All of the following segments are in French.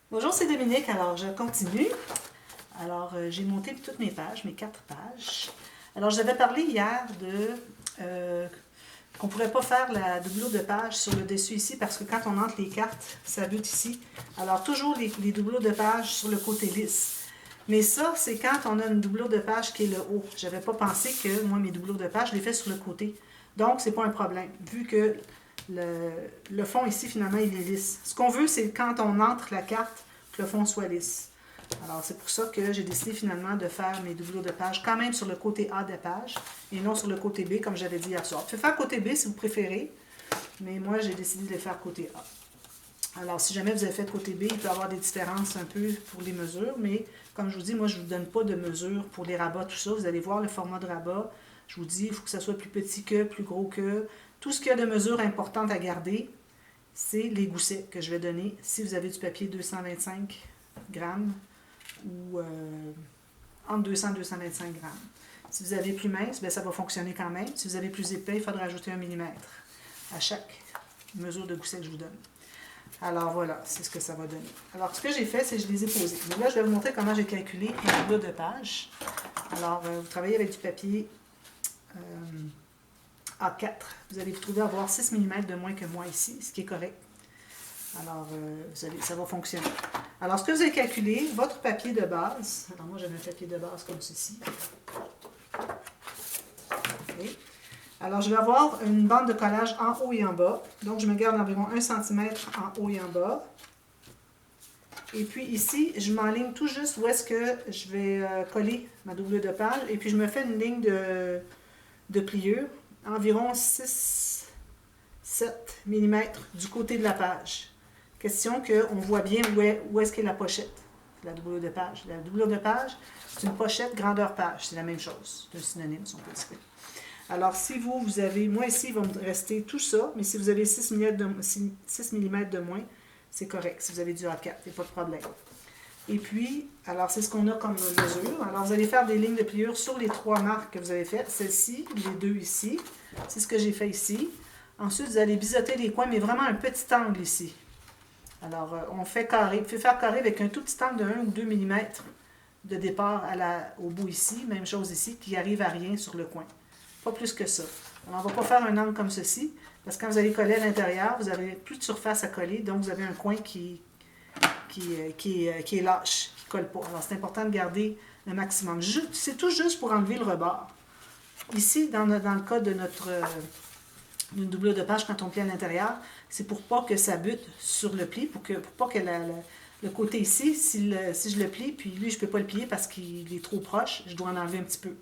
Bonjour, c'est Dominique. Alors, je continue. Alors, j'ai monté toutes mes pages, mes 4 pages. Alors, j'avais parlé hier qu'on ne pourrait pas faire la doublure de page sur le dessus ici parce que quand on entre les cartes, ça bute ici. Alors, toujours les doublures de page sur le côté lisse. Mais ça, c'est quand on a une doublure de page qui est le haut. Je n'avais pas pensé que moi, mes doublures de page, je les fais sur le côté. Donc, c'est pas un problème, vu que le fond ici, finalement, il est lisse. Ce qu'on veut, c'est quand on entre la carte, que le fond soit lisse. Alors, c'est pour ça que j'ai décidé finalement de faire mes doublures de page quand même sur le côté A de la page et non sur le côté B, comme j'avais dit hier soir. Vous pouvez faire côté B si vous préférez, mais moi, j'ai décidé de les faire côté A. Alors, si jamais vous avez fait côté B, il peut y avoir des différences un peu pour les mesures, mais comme je vous dis, moi, je ne vous donne pas de mesures pour les rabats, tout ça. Vous allez voir le format de rabat. Je vous dis, il faut que ça soit plus petit que, plus gros que. Tout ce qu'il y a de mesures importantes à garder, c'est les goussets que je vais donner. Si vous avez du papier 225 grammes ou entre 200 et 225 grammes. Si vous avez plus mince, bien, ça va fonctionner quand même. Si vous avez plus épais, il faudra ajouter 1 mm à chaque mesure de gousset que je vous donne. Alors voilà, c'est ce que ça va donner. Alors ce que j'ai fait, c'est que je les ai posés. Mais là, je vais vous montrer comment j'ai calculé une doublure de page. Alors, vous travaillez avec du papier A4. Vous allez vous trouver à avoir 6 mm de moins que moi ici, ce qui est correct. Alors, ça va fonctionner. Alors, ce que vous avez calculé, votre papier de base, alors moi j'avais un papier de base comme ceci. Okay. Alors, je vais avoir une bande de collage en haut et en bas. Donc, je me garde environ 1 cm en haut et en bas. Et puis ici, je m'enligne tout juste où est-ce que je vais coller ma doublure de page. Et puis, je me fais une ligne de pliure, environ 6-7 mm du côté de la page. Question qu'on voit bien où est-ce qu'est la pochette, la doublure de page. La doublure de page, c'est une pochette grandeur page. C'est la même chose. C'est un synonyme, si on peut dire. Alors, si vous avez, moi ici, il va me rester tout ça, mais si vous avez 6 mm de moins, c'est correct. Si vous avez du A4, il n'y a pas de problème. Et puis, alors c'est ce qu'on a comme mesure. Alors, vous allez faire des lignes de pliure sur les 3 marques que vous avez faites. Celle-ci, les 2 ici. C'est ce que j'ai fait ici. Ensuite, vous allez biseauter les coins, mais vraiment un petit angle ici. Alors, on fait carré. Vous pouvez faire carré avec un tout petit angle de 1 ou 2 mm de départ au bout ici. Même chose ici, qui arrive à rien sur le coin. Pas plus que ça. Alors, on ne va pas faire un angle comme ceci, parce que quand vous allez coller à l'intérieur, vous n'avez plus de surface à coller, donc vous avez un coin qui est lâche, qui ne colle pas. Alors, c'est important de garder le maximum. C'est tout juste pour enlever le rebord. Ici, dans le cas de notre une doublure de page, quand on plie à l'intérieur, c'est pour pas que ça bute sur le pli, pour pas que le côté ici, si je le plie, puis lui, je ne peux pas le plier parce qu'il est trop proche, je dois en enlever un petit peu.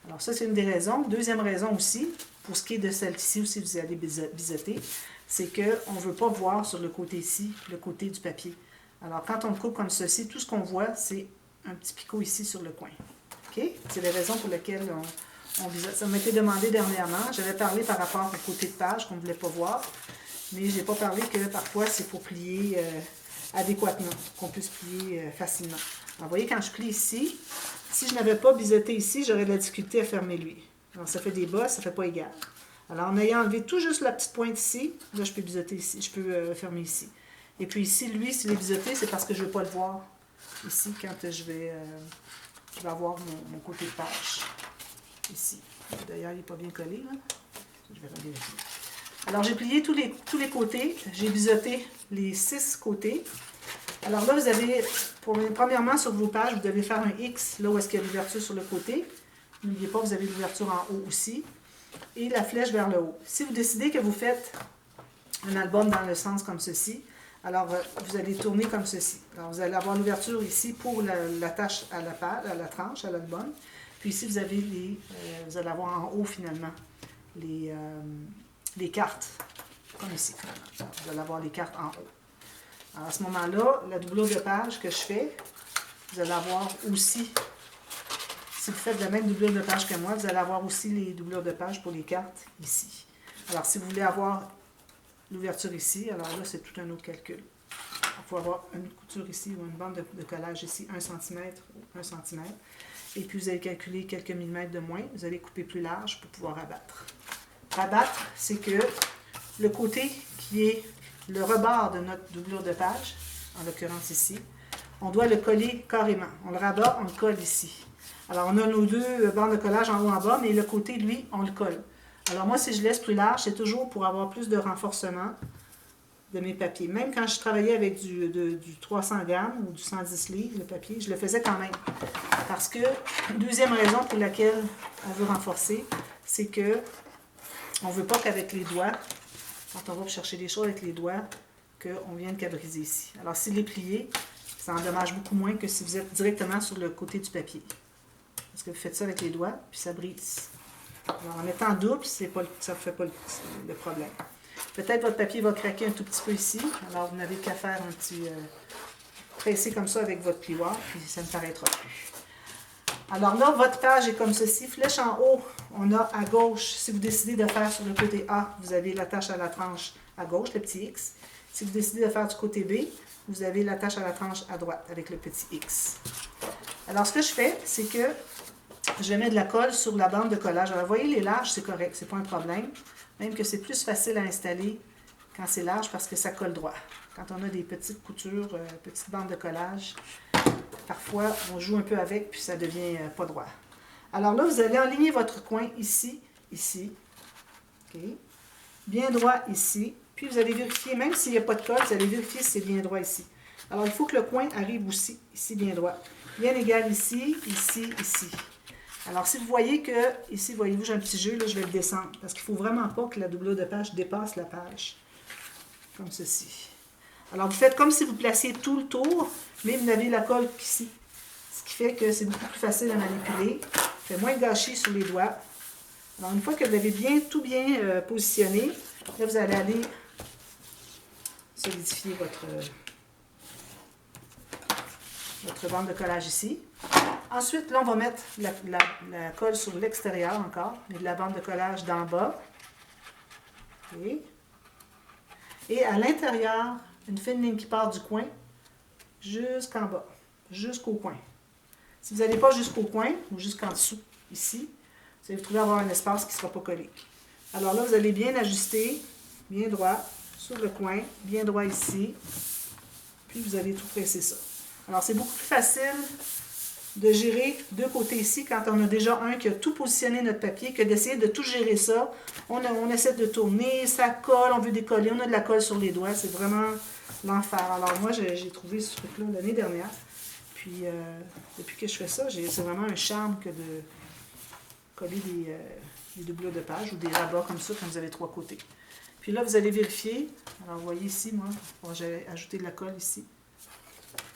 Alors ça, c'est une des raisons. Deuxième raison aussi, pour ce qui est de celle-ci aussi, vous allez biseauter, c'est qu'on ne veut pas voir sur le côté ici, le côté du papier. Alors quand on le coupe comme ceci, tout ce qu'on voit, c'est un petit picot ici sur le coin. OK? C'est les raisons pour lesquelles on biseaute. Ça m'a été demandé dernièrement. J'avais parlé par rapport au côté de page qu'on ne voulait pas voir, mais je n'ai pas parlé que parfois c'est pour plier adéquatement, qu'on puisse plier facilement. Alors, vous voyez, quand je plie ici, si je n'avais pas biseauté ici, j'aurais de la difficulté à fermer lui. Alors, ça fait des bosses, ça ne fait pas égal. Alors, en ayant enlevé tout juste la petite pointe ici, là, je peux biseauter ici, je peux fermer ici. Et puis ici, lui, s'il est biseauté, c'est parce que je ne veux pas le voir ici quand je vais avoir mon côté de page. Ici. D'ailleurs, il n'est pas bien collé, là. Je vais revérifier. Alors, j'ai plié tous les côtés. J'ai biseauté les 6 côtés. Alors là, vous avez, premièrement, sur vos pages, vous devez faire un X, là où est-ce qu'il y a l'ouverture sur le côté. N'oubliez pas, vous avez l'ouverture en haut aussi. Et la flèche vers le haut. Si vous décidez que vous faites un album dans le sens comme ceci, alors vous allez tourner comme ceci. Alors, vous allez avoir l'ouverture ici pour l'attache à la page, à la tranche, à l'album. Puis ici, vous avez vous allez avoir en haut, finalement, les cartes, comme ici, finalement. Vous allez avoir les cartes en haut. Alors, à ce moment-là, la doublure de page que je fais, vous allez avoir aussi, si vous faites la même doublure de page que moi, vous allez avoir aussi les doublures de page pour les cartes ici. Alors, si vous voulez avoir l'ouverture ici, alors là, c'est tout un autre calcul. Il faut avoir une couture ici ou une bande de collage ici, 1 cm ou 1 cm. Et puis, vous allez calculer quelques millimètres de moins. Vous allez couper plus large pour pouvoir abattre. Abattre, c'est que le côté qui est le rebord de notre doublure de page, en l'occurrence ici, on doit le coller carrément. On le rabat, on le colle ici. Alors, on a nos deux bandes de collage en haut et en bas, mais le côté, lui, on le colle. Alors, moi, si je laisse plus large, c'est toujours pour avoir plus de renforcement de mes papiers. Même quand je travaillais avec du 300 grammes ou du 110 livres, le papier, je le faisais quand même. Parce que, deuxième raison pour laquelle on veut renforcer, c'est que on ne veut pas qu'avec les doigts, quand on va chercher des choses avec les doigts, qu'on vienne cabriser ici. Alors, s'il est plié, ça endommage beaucoup moins que si vous êtes directement sur le côté du papier. Parce que vous faites ça avec les doigts, puis ça brise. Alors, en mettant double, ça ne fait pas le problème. Peut-être votre papier va craquer un tout petit peu ici. Alors, vous n'avez qu'à faire un petit... presser comme ça avec votre plioir, puis ça ne paraîtra plus. Alors là, votre page est comme ceci. Flèche en haut, on a à gauche, si vous décidez de faire sur le côté A, vous avez l'attache à la tranche à gauche, le petit X. Si vous décidez de faire du côté B, vous avez l'attache à la tranche à droite avec le petit X. Alors, ce que je fais, c'est que je mets de la colle sur la bande de collage. Alors, vous voyez, les larges, c'est correct, c'est pas un problème. Même que c'est plus facile à installer quand c'est large parce que ça colle droit. Quand on a des petites coutures, petites bandes de collage, parfois, on joue un peu avec, puis ça devient pas droit. Alors là, vous allez aligner votre coin ici, ici. OK. Bien droit ici. Puis vous allez vérifier, même s'il n'y a pas de colle, vous allez vérifier si c'est bien droit ici. Alors, il faut que le coin arrive aussi, ici, bien droit. Bien égal ici, ici, ici. Alors, si vous voyez que, ici, voyez-vous, j'ai un petit jeu, là, je vais le descendre. Parce qu'il ne faut vraiment pas que la doublure de page dépasse la page. Comme ceci. Alors, vous faites comme si vous placiez tout le tour, mais vous n'avez la colle qu'ici. Ce qui fait que c'est beaucoup plus facile à manipuler. Fait moins de gâchis sur les doigts. Alors, une fois que vous avez tout bien positionné, là, vous allez aller solidifier votre bande de collage ici. Ensuite, là, on va mettre la colle sur l'extérieur encore, mais de la bande de collage d'en bas. Okay. Et à l'intérieur, une fine ligne qui part du coin jusqu'en bas, jusqu'au coin. Si vous n'allez pas jusqu'au coin, ou jusqu'en dessous, ici, vous allez vous trouver avoir un espace qui ne sera pas collé. Alors là, vous allez bien ajuster, bien droit, sur le coin, bien droit ici, puis vous allez tout presser ça. Alors, c'est beaucoup plus facile de gérer deux côtés ici quand on a déjà un qui a tout positionné notre papier que d'essayer de tout gérer ça. On essaie de tourner, ça colle, on veut décoller, on a de la colle sur les doigts, c'est vraiment l'enfer. Alors moi, j'ai trouvé ce truc-là l'année dernière, puis depuis que je fais ça, c'est vraiment un charme que de coller des doublures de page ou des rabats comme ça quand vous avez trois côtés. Puis là, vous allez vérifier. Alors, vous voyez ici, moi, j'ai ajouté de la colle ici.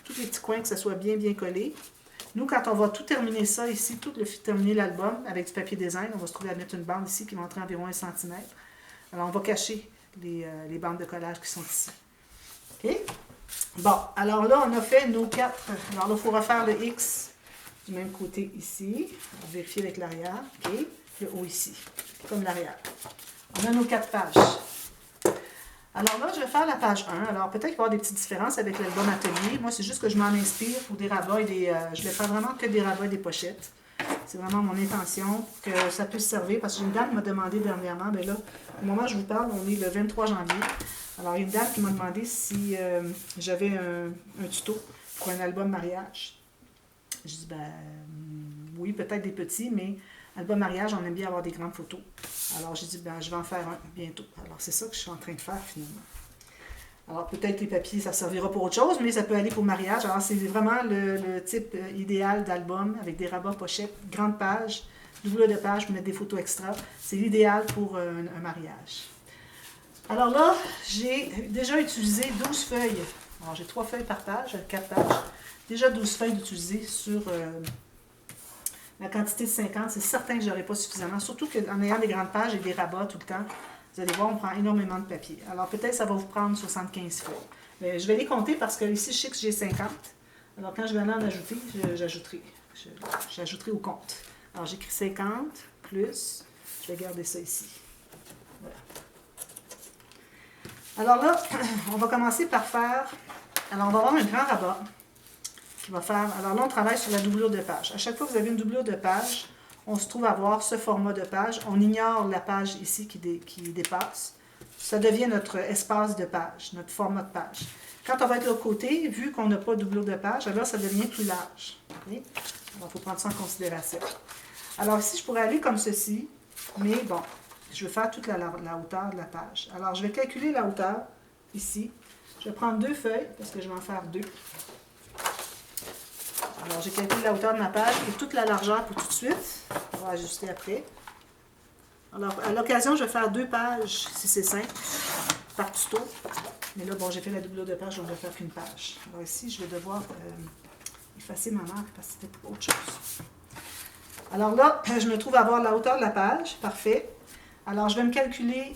Tous les petits coins, que ça soit bien, bien collé. Nous, quand on va tout terminer ça ici, terminer l'album avec du papier design, on va se trouver à mettre une bande ici qui va entrer environ 1 cm. Alors, on va cacher les bandes de collage qui sont ici. OK? Bon, alors là, on a fait nos 4. Alors là, il faut refaire le X du même côté ici. On va vérifier avec l'arrière. OK? Le haut ici, comme l'arrière. On a nos 4 pages. Alors là, je vais faire la page 1. Alors peut-être qu'il va y avoir des petites différences avec l'album atelier. Moi, c'est juste que je m'en inspire pour des rabats et des... je vais faire vraiment que des rabats et des pochettes. C'est vraiment mon intention que ça puisse servir. Parce qu'une dame m'a demandé dernièrement, bien là, au moment où je vous parle, on est le 23 janvier. Alors, il y a une dame qui m'a demandé si j'avais un tuto pour un album mariage. Je dis, ben oui, peut-être des petits, mais album mariage, on aime bien avoir des grandes photos. Alors, j'ai dit, ben, je vais en faire un bientôt. Alors, c'est ça que je suis en train de faire, finalement. Alors, peut-être les papiers, ça servira pour autre chose, mais ça peut aller pour mariage. Alors, c'est vraiment le type idéal d'album, avec des rabats pochettes, grande page, double de page, pour mettre des photos extra. C'est l'idéal pour un mariage. Alors là, j'ai déjà utilisé 12 feuilles. Alors, j'ai 3 feuilles par page, 4 pages. Déjà 12 feuilles d'utiliser sur... la quantité de 50, c'est certain que je n'aurai pas suffisamment. Surtout qu'en ayant des grandes pages et des rabats tout le temps, vous allez voir, on prend énormément de papier. Alors peut-être que ça va vous prendre 75 feuilles. Mais je vais les compter parce que ici, je sais que j'ai 50. Alors quand je vais aller en ajouter, j'ajouterai au compte. Alors j'écris 50 plus, je vais garder ça ici. Voilà. Alors là, on va commencer par faire, alors on va avoir un grand rabat. Va faire. Alors là, on travaille sur la doublure de page. À chaque fois que vous avez une doublure de page, on se trouve à avoir ce format de page. On ignore la page ici qui dépasse. ça devient notre espace de page, notre format de page. Quand on va être de l'autre côté, vu qu'on n'a pas de doublure de page, alors ça devient plus large. Okay? Alors, il faut prendre ça en considération. Alors ici, je pourrais aller comme ceci, mais bon, je veux faire toute la hauteur de la page. Alors, je vais calculer la hauteur, ici. Je vais prendre 2 feuilles, parce que je vais en faire 2. Alors, j'ai calculé la hauteur de ma page et toute la largeur pour tout de suite. On va ajuster après. Alors, à l'occasion, je vais faire 2 pages, si c'est simple, par tuto. Mais là, bon, j'ai fait la doublure de page, donc je ne vais faire qu'une page. Alors ici, je vais devoir effacer ma marque parce que c'était pour autre chose. Alors là, je me trouve à avoir la hauteur de la page. Parfait. Alors, je vais me calculer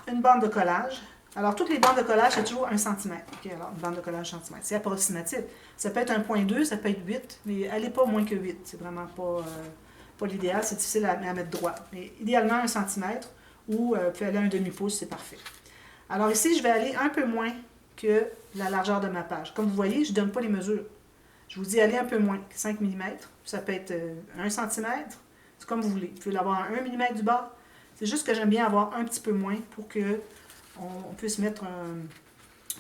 une bande de collage. Alors, toutes les bandes de collage, c'est toujours 1 cm. OK, alors, une bande de collage cm. C'est approximatif. Ça peut être 1,2, ça peut être 8, mais elle n'est pas moins que 8. C'est vraiment pas l'idéal. C'est difficile à mettre droit. Mais idéalement, 1 cm ou vous pouvez aller à un demi-pouce, c'est parfait. Alors ici, je vais aller un peu moins que la largeur de ma page. Comme vous voyez, je ne donne pas les mesures. Je vous dis aller un peu moins, 5 mm. Ça peut être 1 cm. C'est comme vous voulez. Vous pouvez l'avoir à 1 mm du bas. C'est juste que j'aime bien avoir un petit peu moins pour que on puisse mettre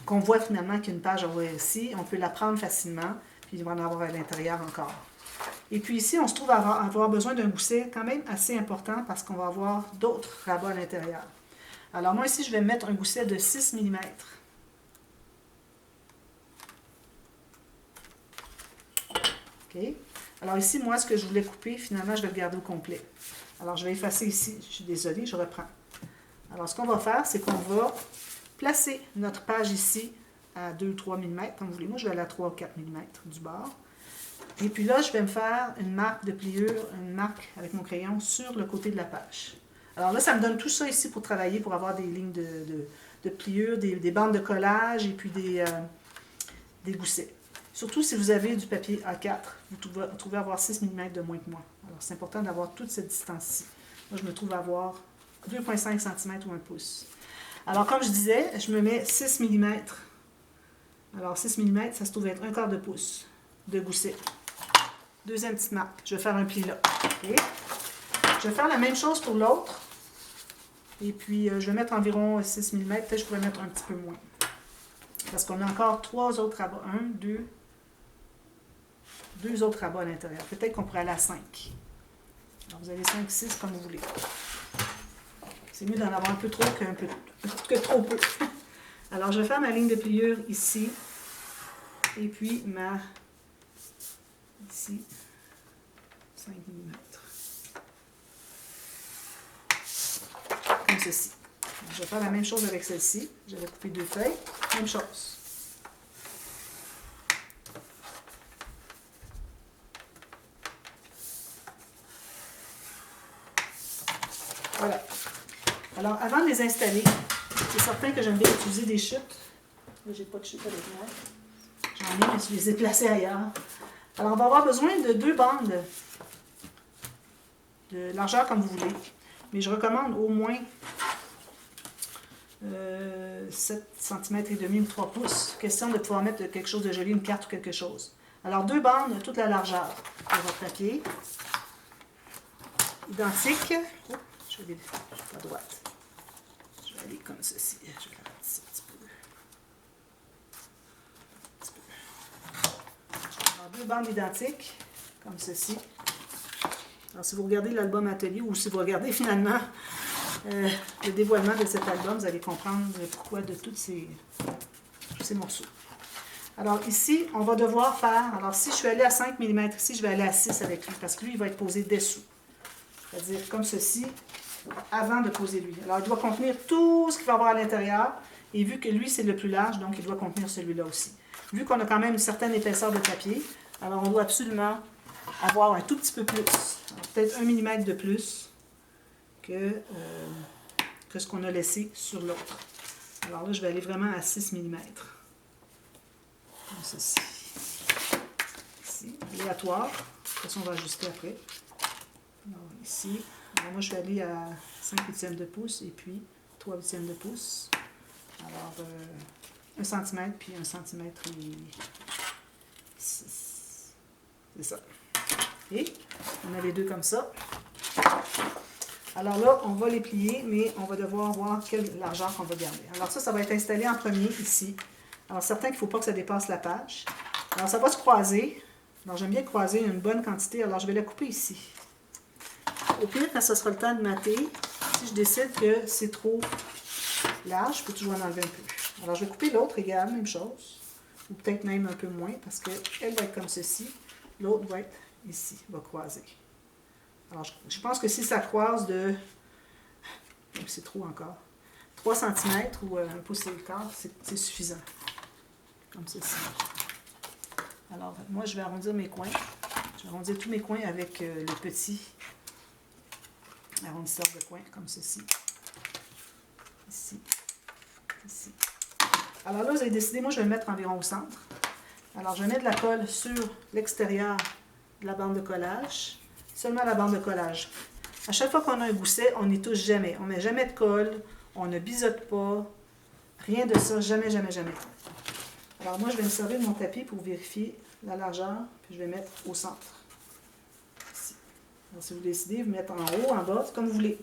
qu'on voit finalement qu'il y a une page à voir ici. On peut la prendre facilement, puis il va en avoir à l'intérieur encore. Et puis ici, on se trouve à avoir besoin d'un gousset quand même assez important parce qu'on va avoir d'autres rabats à l'intérieur. Alors moi ici, je vais mettre un gousset de 6 mm. OK. Alors ici, moi, ce que je voulais couper, finalement, je vais le garder au complet. Alors je vais effacer ici. Je suis désolée, je reprends. Alors ce qu'on va faire, c'est qu'on va placer notre page ici à 2 ou 3 mm, comme vous voulez. Moi, je vais aller à 3 ou 4 mm du bord. Et puis là, je vais me faire une marque de pliure, une marque avec mon crayon sur le côté de la page. Alors là, ça me donne tout ça ici pour travailler, pour avoir des lignes de pliure, des bandes de collage et puis des goussets. Surtout si vous avez du papier A4, vous trouvez avoir 6 mm de moins que moi. Alors c'est important d'avoir toute cette distance-ci. Moi, je me trouve à avoir 2,5 cm ou 1 pouce. Alors comme je disais, je me mets 6 mm. Alors 6 mm, ça se trouve être 1/4 de pouce de gousset. Deuxième petite marque. Je vais faire un pli là. Okay. Je vais faire la même chose pour l'autre. Et puis, je vais mettre environ 6 mm. Peut-être je pourrais mettre un petit peu moins. Parce qu'on a encore 3 autres rabats. 1, 2. 2 autres rabats à l'intérieur. Peut-être qu'on pourrait aller à 5. Alors, vous avez 5, 6 comme vous voulez. C'est mieux d'en avoir un peu trop que trop peu. Alors, je vais faire ma ligne de pliure ici. Et puis, ici, 5 mm. Comme ceci. Je vais faire la même chose avec celle-ci. J'avais coupé 2 feuilles. Même chose. Voilà. Alors, avant de les installer, c'est certain que j'aime bien utiliser des chutes. Là, j'ai pas de chute avec moi. J'en ai, mais je les ai placées ailleurs. Alors, on va avoir besoin de 2 bandes de largeur comme vous voulez. Mais je recommande au moins 7 cm et demi ou 3 pouces. Question de pouvoir mettre quelque chose de joli, une carte ou quelque chose. Alors, 2 bandes de toute la largeur de votre papier. Identiques. Oh, je vais à droite. Je vais aller comme ceci. Je vais rapetisser un petit peu. Alors, 2 bandes identiques, comme ceci. Alors, si vous regardez l'album Atelier ou si vous regardez finalement le dévoilement de cet album, vous allez comprendre pourquoi de tous ces morceaux. Alors ici, on va devoir faire, alors si je suis allée à 5 mm ici, je vais aller à 6 avec lui, parce que lui, il va être posé dessous. C'est-à-dire comme ceci, avant de poser lui. Alors il doit contenir tout ce qu'il va avoir à l'intérieur, et vu que lui, c'est le plus large, donc il doit contenir celui-là aussi. Vu qu'on a quand même une certaine épaisseur de papier, alors on doit absolument avoir un tout petit peu plus, peut-être 1 mm de plus que ce qu'on a laissé sur l'autre. Alors là, je vais aller vraiment à 6 mm. Comme ceci. Ici, aléatoire. De toute façon, on va ajuster après. Alors, ici, alors moi, je vais aller à 5/8 de pouce et puis 3/8 de pouce. Alors, 1 cm, puis 1 cm et 6. C'est ça. Et on a les deux comme ça. Alors là, on va les plier, mais on va devoir voir quelle largeur qu'on va garder. Alors ça va être installé en premier ici. Alors certain qu'il ne faut pas que ça dépasse la page. Alors ça va se croiser. Alors j'aime bien croiser une bonne quantité, alors je vais la couper ici. Au pire, quand ce sera le temps de mater, si je décide que c'est trop large, je peux toujours en enlever un peu. Alors je vais couper l'autre égale, même chose. Ou peut-être même un peu moins, parce qu'elle va être comme ceci. L'autre va être ici, va croiser. Alors je pense que si ça croise de, c'est trop encore, 3 cm ou 1 pouce et quart, c'est suffisant. Comme ceci. Alors moi je vais arrondir mes coins. Je vais arrondir tous mes coins avec le petit arrondisseur de coins, comme ceci. Ici. Ici. Alors là, vous avez décidé, moi je vais le mettre environ au centre. Alors je vais mettre de la colle sur l'extérieur de la bande de collage. Seulement la bande de collage. À chaque fois qu'on a un gousset, on n'y touche jamais. On ne met jamais de colle, on ne biseaute pas, rien de ça, jamais, jamais, jamais. Alors moi, je vais me servir de mon tapis pour vérifier la largeur, puis je vais mettre au centre. Ici. Alors si vous décidez, vous mettre en haut, en bas, c'est comme vous voulez.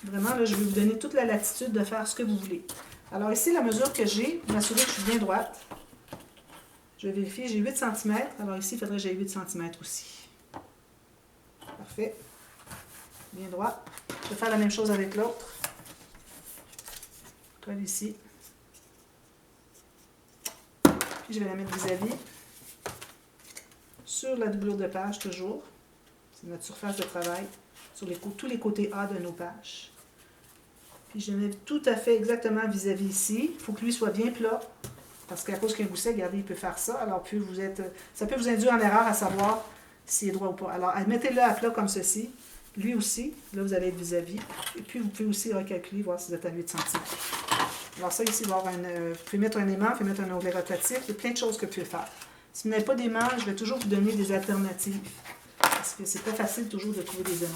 Vraiment, là, je vais vous donner toute la latitude de faire ce que vous voulez. Alors ici, la mesure que j'ai, pour m'assurer que je suis bien droite, je vais vérifier, j'ai 8 cm. Alors ici, il faudrait que j'ai 8 cm aussi. Parfait. Bien droit. Je vais faire la même chose avec l'autre. Colle ici. Puis je vais la mettre vis-à-vis. Sur la doublure de page, toujours. C'est notre surface de travail. Sur tous les côtés A de nos pages. Puis je mets tout à fait exactement vis-à-vis ici. Il faut que lui soit bien plat. Parce qu'à cause qu'il y a un gousset, regardez, il peut faire ça. Alors, ça peut vous induire en erreur à savoir s'il est droit ou pas. Alors, mettez-le à plat comme ceci. Lui aussi, là, vous allez être vis-à-vis. Et puis, vous pouvez aussi recalculer, voir si vous êtes à 8 cm. Alors, ça, ici, il va y avoir vous pouvez mettre un aimant, vous pouvez mettre un onglet rotatif. Il y a plein de choses que vous pouvez faire. Si vous n'avez pas d'aimant, je vais toujours vous donner des alternatives. Parce que c'est pas facile toujours de trouver des aimants.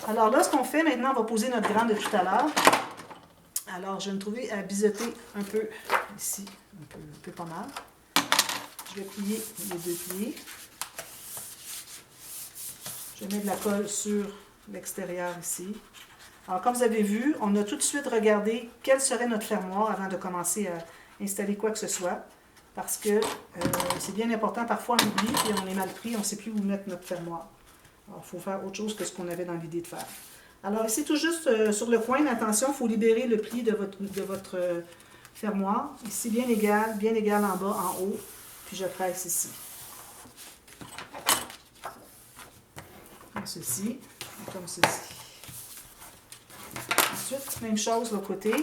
Alors là, ce qu'on fait maintenant, on va poser notre gramme de tout à l'heure. Alors, je vais me trouver à biseauter un peu ici, un peu pas mal. Je vais plier les deux plis. Je vais mettre de la colle sur l'extérieur ici. Alors, comme vous avez vu, on a tout de suite regardé quel serait notre fermoir avant de commencer à installer quoi que ce soit. Parce que c'est bien important, parfois on oublie et on est mal pris, on ne sait plus où mettre notre fermoir. Alors, il faut faire autre chose que ce qu'on avait dans l'idée de faire. Alors ici, tout juste sur le coin, mais attention, il faut libérer le pli de votre fermoir. Ici, bien égal en bas, en haut. Puis je presse ici. Comme ceci, comme ceci. Ensuite, même chose de l'autre côté.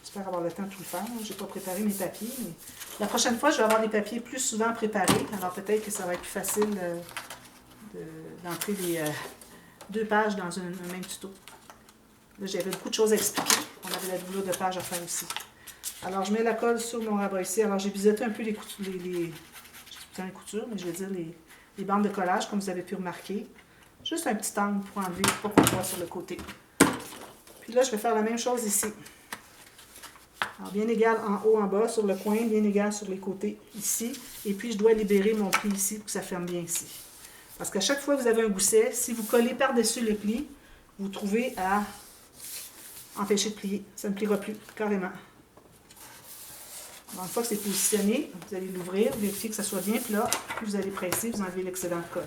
J'espère avoir le temps de tout le faire. Je n'ai pas préparé mes papiers. Mais la prochaine fois, je vais avoir des papiers plus souvent préparés. Alors peut-être que ça va être plus facile d'entrer les 2 pages dans un même tuto. Là, j'avais beaucoup de choses à expliquer. On avait la doublure de page à faire aussi. Alors, je mets la colle sur mon rabat ici. Alors, j'ai biseauté un peu les coutures, mais je veux dire les bandes de collage, comme vous avez pu remarquer. Juste un petit angle pour enlever, pour qu'on voit sur le côté. Puis là, je vais faire la même chose ici. Alors, bien égal en haut, en bas, sur le coin, bien égal sur les côtés, ici. Et puis, je dois libérer mon pli ici pour que ça ferme bien ici. Parce qu'à chaque fois que vous avez un gousset, si vous collez par-dessus le pli, vous trouvez à empêcher de plier. Ça ne pliera plus, carrément. Alors, une fois que c'est positionné, vous allez l'ouvrir, vérifier que ça soit bien plat, puis vous allez presser, vous enlevez l'excédent de colle.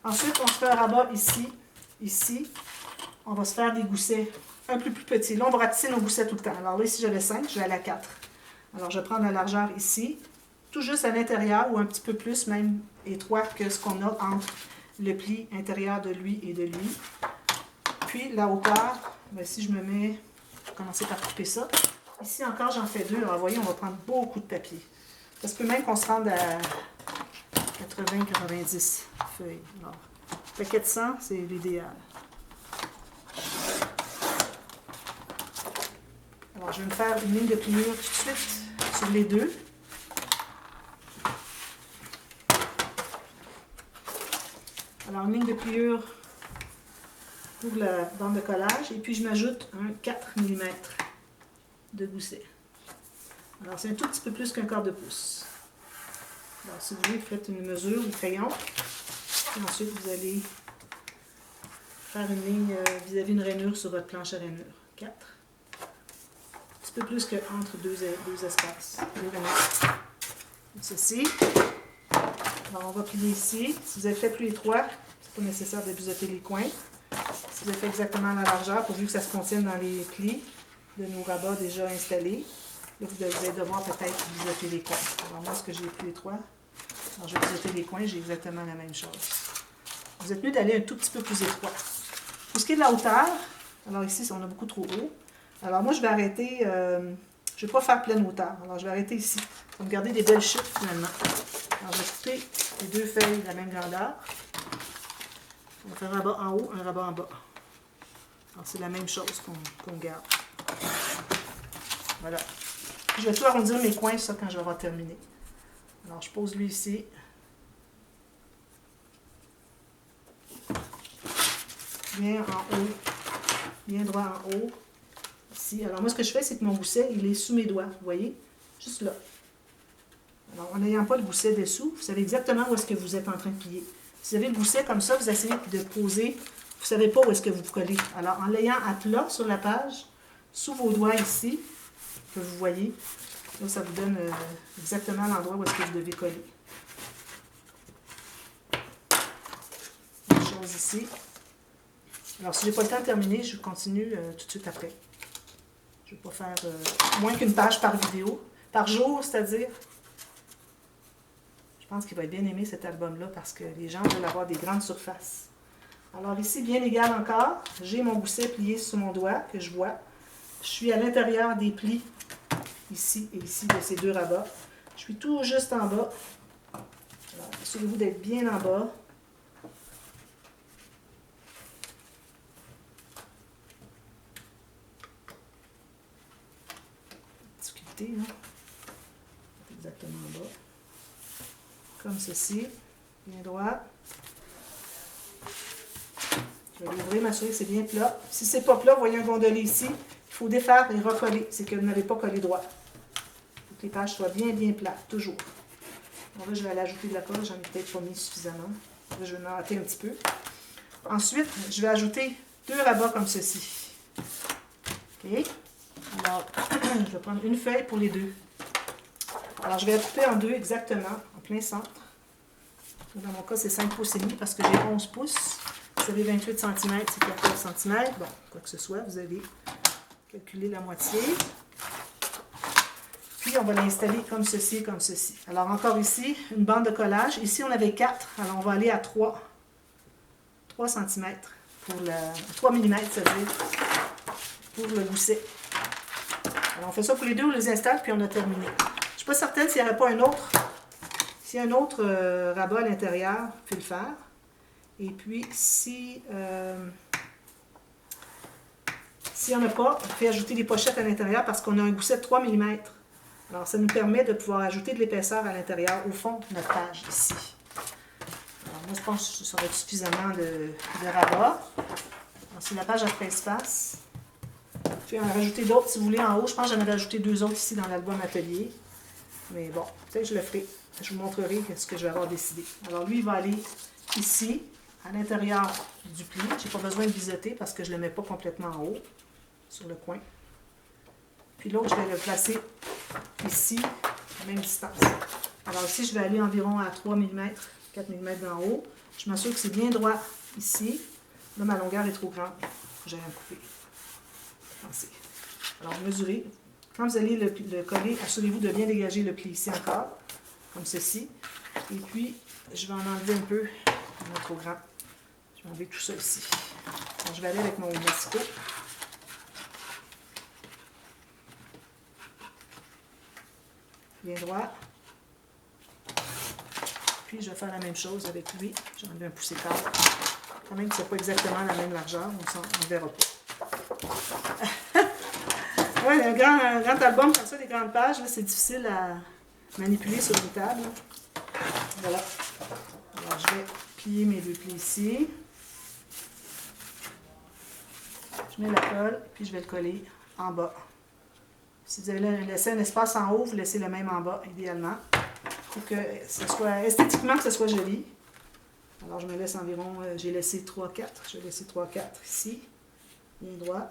Ensuite, on se fait un rabat ici, ici. On va se faire des goussets un peu plus petits. Là, on va ratisser nos goussets tout le temps. Alors là, ici, j'avais 5, je vais aller à 4. Alors, je vais prendre la largeur ici, tout juste à l'intérieur ou un petit peu plus, même étroit que ce qu'on a entre le pli intérieur de lui et de lui. Puis, la hauteur, bien, si je me mets, je vais commencer par couper ça. Ici encore, j'en fais 2. Alors, vous voyez, on va prendre beaucoup de papier. Ça se peut même qu'on se rende à 80-90 feuilles. Alors, le paquet de 100, c'est l'idéal. Alors, je vais me faire une ligne de pliure tout de suite sur les deux. Alors, une ligne de pliure pour la bande de collage. Et puis, je m'ajoute un 4 mm de gousset. Alors, c'est un tout petit peu plus qu'un quart de pouce. Alors, si vous voulez, vous faites une mesure au crayon. Et ensuite, vous allez faire une ligne vis-à-vis une rainure sur votre planche à rainure. 4. Un petit peu plus qu'entre deux espaces. Deux rainures. Comme ceci. Alors, on va plier ici. Si vous avez fait plus étroit, c'est pas nécessaire de biseauter les coins. Si vous avez fait exactement la largeur, pourvu que ça se contienne dans les plis de nos rabats déjà installés, là, vous allez devoir peut-être biseauter les coins. Alors, moi, ce que j'ai plus étroit, alors je vais biseauter les coins, j'ai exactement la même chose. Vous êtes mieux d'aller un tout petit peu plus étroit. Pour ce qui est de la hauteur, alors ici, on a beaucoup trop haut. Alors, moi, je vais arrêter, je ne vais pas faire pleine hauteur. Alors, je vais arrêter ici. Pour me garder des belles chutes, finalement. Alors, je vais couper les deux feuilles de la même grandeur. On va faire un rabat en haut, un rabat en bas. Alors, c'est la même chose qu'on garde. Voilà. Je vais tout arrondir mes coins, ça, quand je vais avoir terminé. Alors, je pose lui ici. Bien en haut. Bien droit en haut. Ici. Alors, moi, ce que je fais, c'est que mon gousset, il est sous mes doigts. Vous voyez? Juste là. Alors, en n'ayant pas le gousset dessous, vous savez exactement où est-ce que vous êtes en train de plier. Si vous avez le gousset comme ça, vous essayez de poser. Vous ne savez pas où est-ce que vous collez. Alors, en l'ayant à plat sur la page, sous vos doigts ici, que vous voyez, là, ça vous donne exactement l'endroit où est-ce que vous devez coller. Même chose ici. Alors, si je n'ai pas le temps de terminer, je continue tout de suite après. Je ne vais pas faire moins qu'une page par vidéo. Par jour, c'est-à-dire. Je pense qu'il va être bien aimé cet album-là parce que les gens veulent avoir des grandes surfaces. Alors ici, bien égal encore, j'ai mon gousset plié sur mon doigt que je vois. Je suis à l'intérieur des plis, ici et ici, de ces deux rabats. Je suis tout juste en bas. Alors, assurez-vous d'être bien en bas. Difficulté, hein? Exactement en bas. Comme ceci, bien droit. Je vais l'ouvrir, m'assurer que c'est bien plat. Si ce n'est pas plat, vous voyez un gondolé ici. Il faut défaire et recoller. C'est que vous n'avez pas collé droit. Il faut que les pages soient bien, bien plates, toujours. Alors là, je vais aller ajouter de la colle. J'en ai peut-être pas mis suffisamment. Là, je vais m'en hâter un petit peu. Ensuite, je vais ajouter deux rabats comme ceci. OK? Alors, je vais prendre une feuille pour les deux. Alors, je vais la couper en deux exactement, en plein centre. Dans mon cas, c'est 5 pouces et demi parce que j'ai 11 pouces. Vous avez 28 cm, c'est 14 cm. Bon, quoi que ce soit, vous allez calculer la moitié. Puis, on va l'installer comme ceci et comme ceci. Alors, encore ici, une bande de collage. Ici, on avait 4. Alors, on va aller à 3 cm pour le 3 mm, c'est-à-dire pour le gousset. Alors, on fait ça pour les deux, on les installe, puis on a terminé. Je ne suis pas certaine s'il n'y aurait pas un autre. S'il y a un autre rabat à l'intérieur, vous pouvez le faire. Et puis, s'il n'y en a pas, on fait ajouter des pochettes à l'intérieur parce qu'on a un gousset de 3 mm. Alors, ça nous permet de pouvoir ajouter de l'épaisseur à l'intérieur, au fond de notre page, ici. Alors, moi, je pense que ça aurait suffisamment de rabat. C'est la page à 13 faces. Je vais en rajouter d'autres si vous voulez en haut. Je pense que j'en avais ajouté 2 autres ici dans l'album atelier. Mais bon, peut-être que je le ferai. Je vous montrerai ce que je vais avoir décidé. Alors, lui, il va aller ici, à l'intérieur du pli. Je n'ai pas besoin de biseauter parce que je ne le mets pas complètement en haut, sur le coin. Puis l'autre, je vais le placer ici, à la même distance. Alors ici, je vais aller environ à 3 mm, 4 mm d'en haut. Je m'assure que c'est bien droit ici. Là, ma longueur est trop grande. Il faut que j'aille en couper. Pensez. Alors, mesurez. Quand vous allez le coller, assurez-vous de bien dégager le pli ici encore, comme ceci. Et puis, je vais en enlever un peu. Il est trop grand. Je vais enlever tout ça ici. Alors, je vais aller avec mon masticot. Bien droit. Puis, je vais faire la même chose avec lui. J'ai enlevé un pouce écart. Quand même, c'est pas exactement la même largeur. On ne verra pas. Oui, un grand album comme ça, des grandes pages, c'est difficile à manipuler sur une table. Voilà. Alors, je vais plier mes deux plis ici. Je mets la colle, puis je vais le coller en bas. Si vous avez laissé un espace en haut, vous laissez le même en bas, idéalement. pour que ce soit esthétiquement que ce soit joli. Alors, je me laisse environ, j'ai laissé 3-4. Je vais laisser 3-4 ici, bien droit.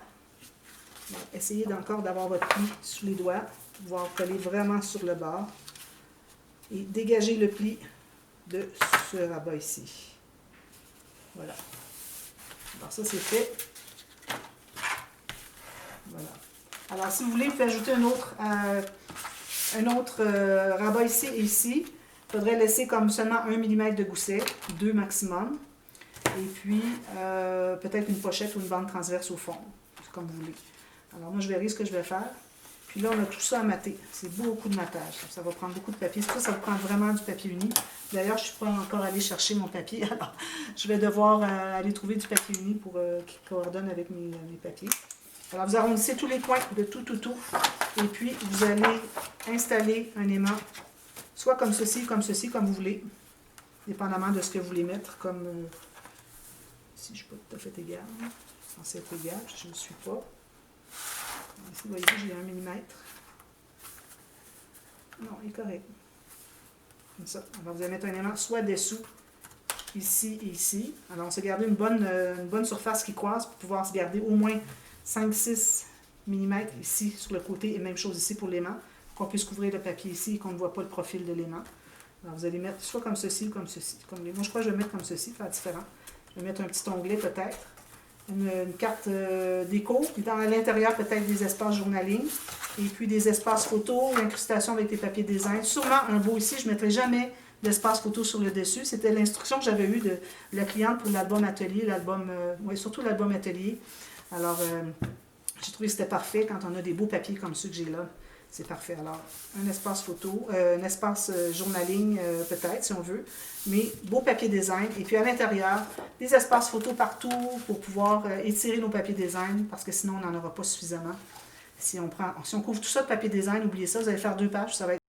Donc, essayez encore d'avoir votre pli sous les doigts, pouvoir coller vraiment sur le bord. Et dégager le pli de ce rabat ici. Voilà. Alors, ça, c'est fait. Voilà. Alors, si vous voulez, vous pouvez ajouter un autre rabat ici et ici. Il faudrait laisser comme seulement 1 mm de gousset, 2 maximum. Et puis, peut-être une pochette ou une bande transverse au fond, comme vous voulez. Alors, moi, je verrai ce que je vais faire. Puis là, on a tout ça à mater. C'est beaucoup de matage. Ça va prendre beaucoup de papier. Ça va prendre vraiment du papier uni. D'ailleurs, je ne suis pas encore allée chercher mon papier. Alors, je vais devoir aller trouver du papier uni pour qui coordonne avec mes papiers. Alors, vous arrondissez tous les coins de tout. Et puis, vous allez installer un aimant, soit comme ceci, comme vous voulez, dépendamment de ce que vous voulez mettre. Comme, si je ne suis pas tout à fait égale, censé être égal, je ne suis pas. Ici, vous voyez, j'ai 1 mm. Non, il est correct. Comme ça. Alors, vous allez mettre un aimant soit dessous, ici et ici. Alors, on s'est gardé une bonne surface qui croise pour pouvoir se garder au moins 5-6 mm ici sur le côté et même chose ici pour l'aimant, qu'on puisse couvrir le papier ici et qu'on ne voit pas le profil de l'aimant. Alors, vous allez mettre soit comme ceci ou comme ceci. Moi, je crois que je vais mettre comme ceci, faire différent. Je vais mettre un petit onglet peut-être. Une carte déco, puis à l'intérieur peut-être des espaces journaling, et puis des espaces photos, l'incrustation avec des papiers design. Sûrement un beau ici, je ne mettrai jamais d'espace photo sur le dessus. C'était l'instruction que j'avais eue de la cliente pour l'album atelier, surtout l'album atelier. Alors, j'ai trouvé que c'était parfait quand on a des beaux papiers comme ceux que j'ai là. C'est parfait. Alors, un espace photo, un espace journaling peut-être, si on veut, mais beau papier design. Et puis à l'intérieur, des espaces photo partout pour pouvoir étirer nos papiers design, parce que sinon, on n'en aura pas suffisamment. Si on couvre tout ça de papier design, oubliez ça, vous allez faire 2 pages, ça va être